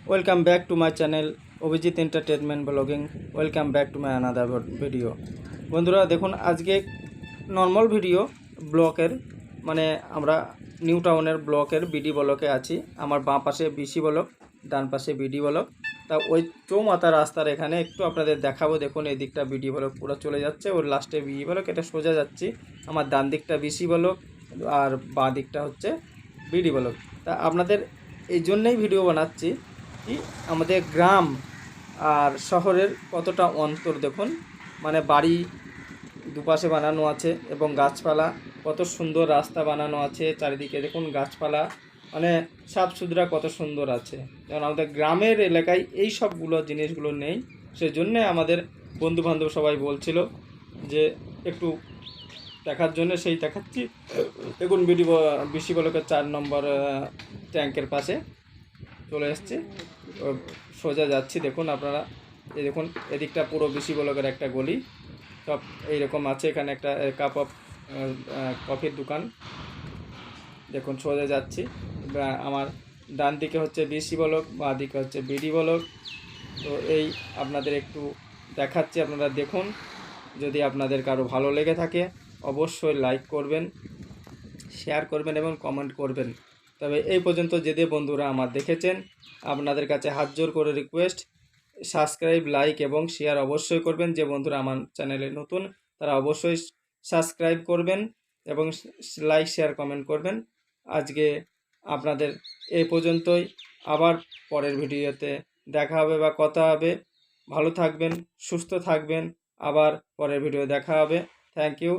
Welcome back to my channel Abhijit entertainment blogging. Welcome back to my another video. বন্ধুরা দেখুন, আজকে normal video ব্লকের মানে আমরা নিউ টাউনের ব্লকের বিডি ব্লকে আছি। আমার বাঁ পাশে বিসি ব্লক, ডান পাশে বিডি ব্লক। তা ওই চৌমাথা রাস্তার এখানে একটু আপনাদের দেখাবো। দেখুন এই দিকটা বিডি ব্লক পুরো চলে যাচ্ছে, ওর লাস্টে বিডি ব্লক, এটা সোজা যাচ্ছি। আমার ডান দিকটা বিসি ব্লক আর বাঁ দিকটা হচ্ছে বিডি ব্লক। তা আপনাদের এই জন্যেই ভিডিও বানাচ্ছি কি আমাদের গ্রাম আর শহরের কতটা অন্তর দেখুন। মানে বাড়ি দুপাশে বানানো আছে এবং গাছপালা, কত সুন্দর রাস্তা বানানো আছে, চারিদিকে দেখুন গাছপালা, মানে সাফ সুতরা কত সুন্দর আছে। যেমন আমাদের গ্রামের এলাকায় এই সবগুলো জিনিসগুলো নেই, সেজন্যে আমাদের বন্ধুবান্ধব সবাই বলছিল যে একটু দেখার জন্য, সেই দেখাচ্ছি। দেখুন বিসি ব্লকের 4 নম্বর ট্যাঙ্কের পাশে চলে এসেছি, সোজা যাচ্ছি। দেখুন আপনারা, এই দেখুন এদিকটা পুরো বিসি ব্লকের একটা গলি, সব এইরকম আছে। এখানে একটা কাপ অফ কফির দোকান। দেখুন সোজা যাচ্ছি, আমার ডান দিকে হচ্ছে বিসি ব্লক, বাঁ দিকে হচ্ছে বিডি ব্লক। তো এই আপনাদের একটু দেখাচ্ছি, আপনারা দেখুন। যদি আপনাদের কারো ভালো লেগে থাকে অবশ্যই লাইক করবেন, শেয়ার করবেন এবং কমেন্ট করবেন। তবে এই পর্যন্ত যে বন্ধুরা আমার দেখেছেন, আপনাদের কাছে হাত জোর করে রিকোয়েস্ট, সাবস্ক্রাইব, লাইক এবং শেয়ার অবশ্যই করবেন। যে বন্ধুরা আমার চ্যানেলে নতুন তারা অবশ্যই সাবস্ক্রাইব করবেন এবং লাইক, শেয়ার, কমেন্ট করবেন। আজকে আপনাদের এই পর্যন্তই, আবার পরের ভিডিওতে দেখা হবে বা কথা হবে। ভালো থাকবেন, সুস্থ থাকবেন, আবার পরের ভিডিও দেখা হবে। Thank you.